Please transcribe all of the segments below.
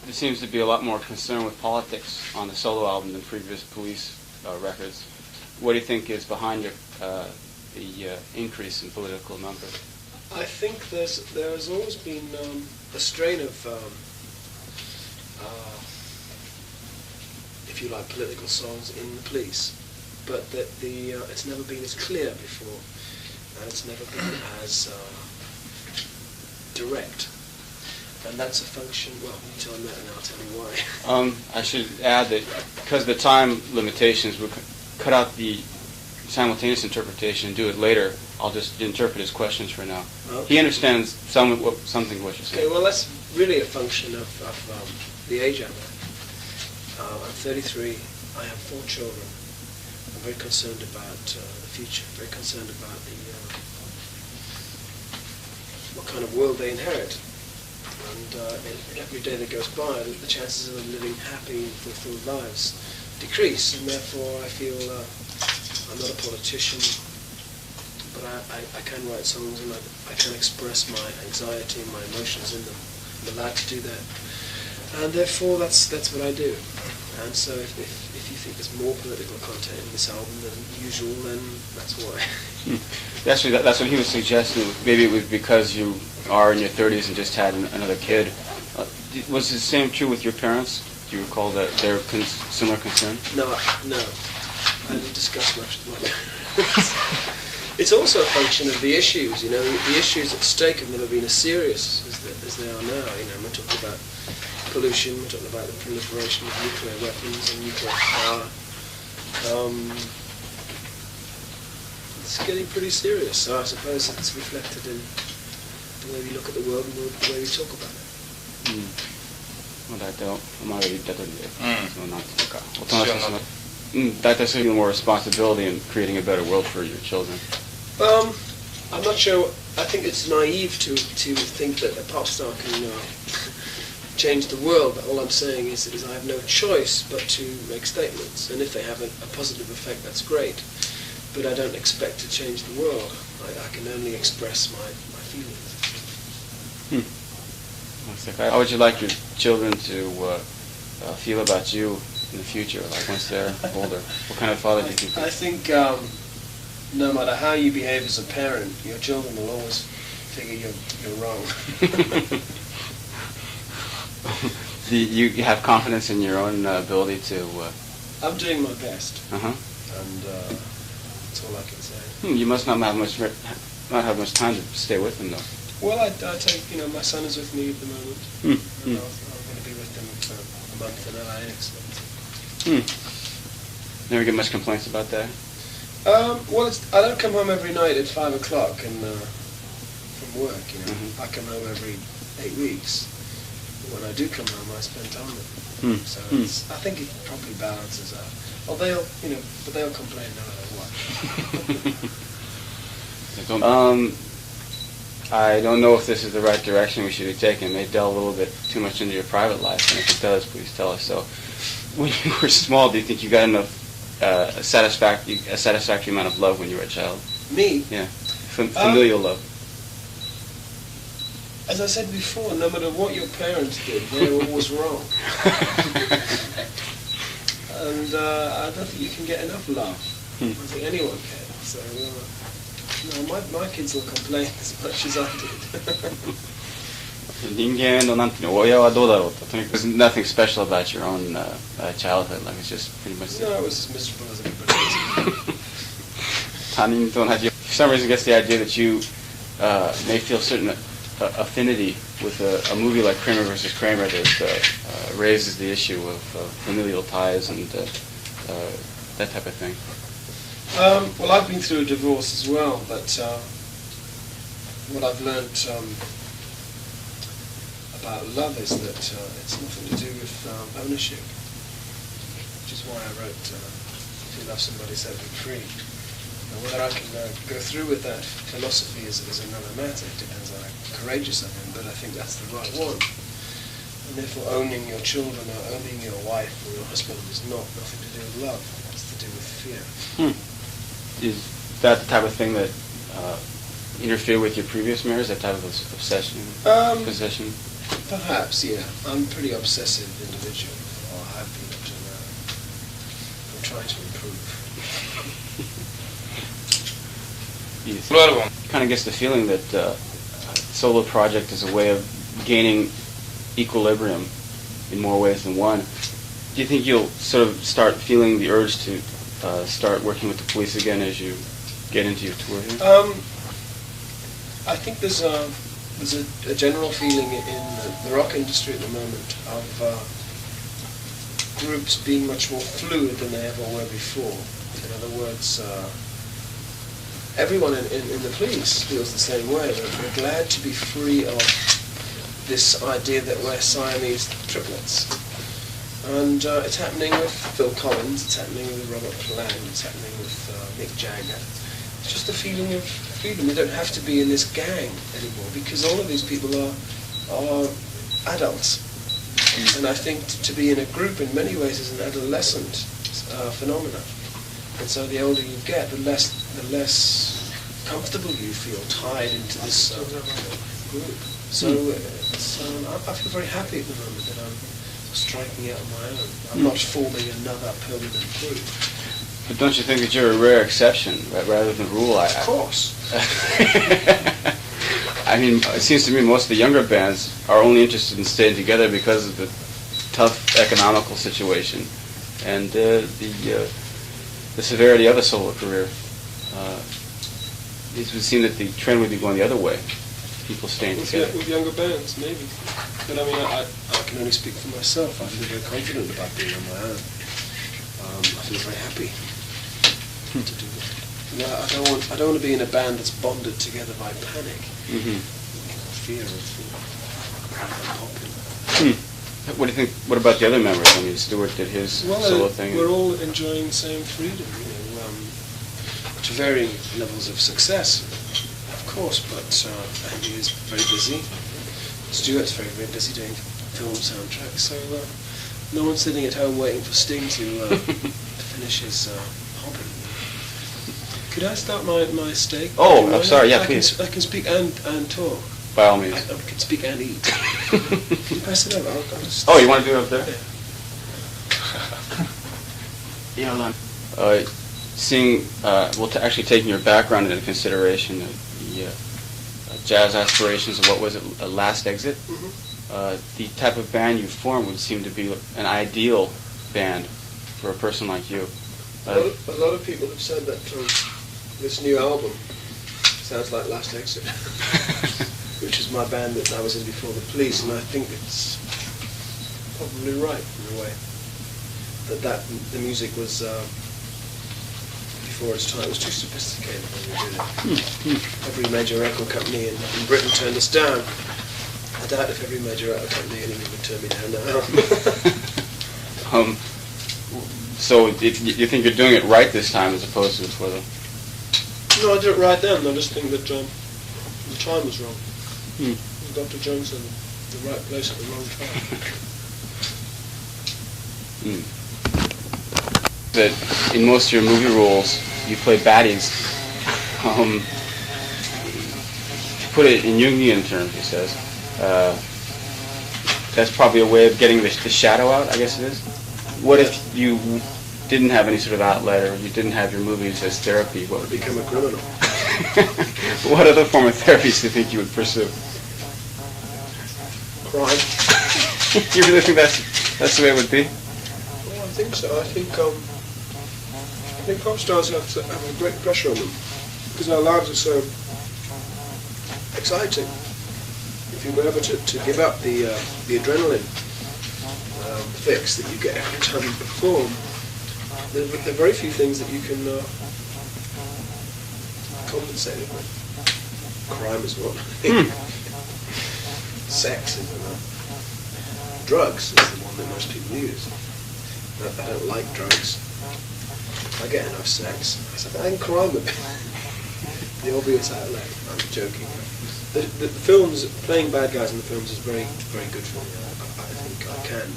there seems to be a lot more concern with politics on the solo album than previous Police records. What do you think is behind the increase in political numbers? I think there has always been a strain of, if you like, political songs in the Police, but that it's never been as clear before, and it's never been as direct. And that's a function, well, you tell me that and I'll tell you why. I should add that because of the time limitations, we'll cut out the simultaneous interpretation and do it later. I'll just interpret his questions for now. Okay. He understands something what you're saying. Okay, well, that's really a function of the age I'm at. I'm 33, I have 4 children. I'm very concerned about the future, very concerned about what kind of world they inherit. And every day that goes by, the chances of them living happy, fulfilled lives decrease, and therefore I feel I'm not a politician, but I can write songs and I can express my anxiety and my emotions in them. I'm allowed to do that, and therefore that's what I do. And so if you think there's more political content in this album than usual, then that's why. Actually, that's what he was suggesting. Maybe it was because you are in your 30s and just had another kid. Was the same true with your parents? Do you recall that their similar concern? No. I didn't discuss much with my parents. It's also a function of the issues. The issues at stake have never been as serious as they are now. We're talking about pollution, we're talking about the proliferation of nuclear weapons and nuclear power. It's getting pretty serious, so I suppose it's reflected in the way we look at the world and the way we talk about it. 大体お前が言った通りで、なんていうか、大人としての、大体そういう more responsibility in creating a better world for your children. I'm not sure. I think it's naive to think that a pop star can change the world. But all I'm saying is I have no choice but to make statements, and if they have a positive effect, that's great. But I don't expect to change the world. I can only express my feelings. How would you like your children to feel about you in the future, like once they're older? What kind of father do you think? I think no matter how you behave as a parent, your children will always figure you're wrong. You have confidence in your own ability to... I'm doing my best. Uh-huh. And that's all I can say. You must not have much time to stay with them, though. Well, I take, my son is with me at the moment. And I'm going to be with them for a month in LA next month. Never get much complaints about that? Well, I don't come home every night at 5 o'clock from work, I come home every 8 weeks. When I do come home, I spend time with them. So I think it probably balances out. Well, they'll complain no matter what. I don't know if this is the right direction we should be taking. It may delve a little bit too much into your private life, and if it does, please tell us. So, when you were small, do you think you got enough a satisfactory amount of love when you were a child? Me? Yeah, familial love. As I said before, no matter what your parents did, they were always wrong. And I don't think you can get enough love. I don't think anyone can. So. No, my kids will complain as much as I did. There's nothing special about your own childhood. Like it's just pretty much. No, it was as miserable as everybody else. For some reason, I guess the idea that you may feel certain affinity with a movie like Kramer versus Kramer that raises the issue of familial ties and that type of thing. Well, I've been through a divorce as well, but what I've learnt about love is that it's nothing to do with ownership, which is why I wrote If You Love Somebody Set Them Free. And whether I can go through with that philosophy is another matter. It depends on how courageous I am, but I think that's the right one. And therefore owning your children or owning your wife or your husband is nothing to do with love, it's to do with fear. Is that the type of thing that interfered with your previous marriage, that type of obsession, possession? Perhaps, yeah. I'm a pretty obsessive individual, or have been up to now. I'm trying to improve. Yes. Kind of gets the feeling that solo project is a way of gaining equilibrium in more ways than one. Do you think you'll sort of start feeling the urge to start working with the Police again as you get into your tour here? I think there's a general feeling in the rock industry at the moment of groups being much more fluid than they ever were before. In other words, everyone in the Police feels the same way. We're glad to be free of this idea that we're Siamese triplets. And it's happening with Phil Collins, it's happening with Robert Plant, it's happening with Mick Jagger. It's just a feeling of freedom. We don't have to be in this gang anymore because all of these people are adults. And I think to be in a group in many ways is an adolescent phenomenon. And so the older you get, the less comfortable you feel tied into this group. So I feel very happy at the moment that I'm striking out on my own. I'm not forming another permanent group. But don't you think that you're a rare exception rather than rule? Of course. I mean, it seems to me most of the younger bands are only interested in staying together because of the tough economical situation and the severity of a solo career. It would seem that the trend would be going the other way. People staying together. With younger bands, maybe. But I mean, I can only speak for myself. I feel very confident about being on my own. I feel very happy to do that. No, I don't want to be in a band that's bonded together by panic, fear of unpopular. What do you think? What about the other members? I mean, Stewart did his solo thing. We're all enjoying the same freedom, to varying levels of success, of course. But Andy is very busy. Stuart's very, very busy doing film soundtracks. So no one's sitting at home waiting for Sting to finish his hobby. Could I start my steak? Oh, I'm sorry. Yeah, please. I can speak and talk. By all means. I can speak and eat. Can you pass it over? I'll just... Oh, you want to do it up there? Yeah. Seeing, actually taking your background into consideration, the jazz aspirations of what was it, a Last Exit? The type of band you formed would seem to be an ideal band for a person like you. A lot of people have said that this new album sounds like Last Exit, which is my band that I was in before the Police, and I think it's probably right in a way. That the music was before its time. It was too sophisticated when we did it. Every major record company in Britain turned us down. I doubt if every major record company in England would turn me down now. So you think you're doing it right this time as opposed to before? No, I did it right then. I just think that the time was wrong. Dr. Jones in the right place at the wrong time. That in most of your movie roles, you play baddies. To put it in Jungian terms, he says, that's probably a way of getting the shadow out, I guess it is. What if you didn't have any sort of outlet, or you didn't have your movies as therapy? What would become a criminal? What other form of therapies do you think you would pursue? Crime. You really think that's the way it would be? Well, I think so. I think pop stars have a great pressure on them because our lives are so exciting. If you were ever to give up the adrenaline fix that you get every time you perform, there are very few things that you can compensate it with. Crime is one. Sex is another. Drugs is the one that most people use. I don't like drugs. I get enough sex. I think crime would be the obvious outlet. I'm joking. The films, playing bad guys in the films is very, very good for me. I think I can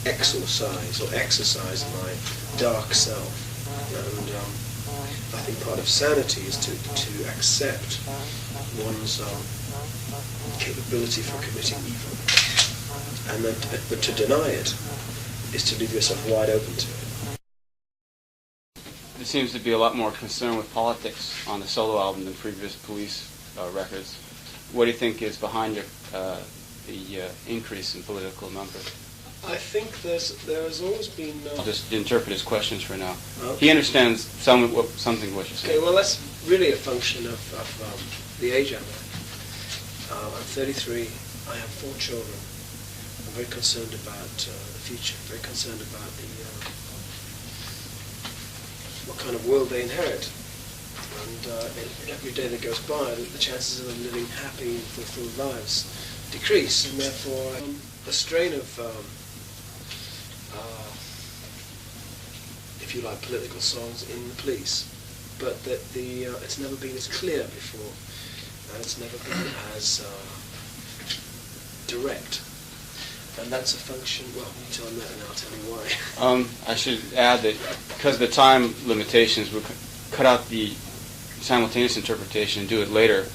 exercise my dark self. And I think part of sanity is to accept one's capability for committing evil. and then, but to deny it is to leave yourself wide open to it. There seems to be a lot more concern with politics on the solo album than previous Police records. What do you think is behind the increase in political numbers? I think there has always been... I'll just interpret his questions for now. Okay. He understands something what you're saying. Okay, well, that's really a function of the age I'm at. I'm 33. I have 4 children. I'm very concerned about the future, very concerned about what kind of world they inherit. And every day that goes by, the chances of them living happy, fulfilled lives decrease, and therefore a strain of, if you like, political songs in the police, but that it's never been as clear before, and it's never been as direct. And that's a function, well, you tell me that and I'll tell you why. I should add that because of the time limitations, we'll cut out the simultaneous interpretation and do it later.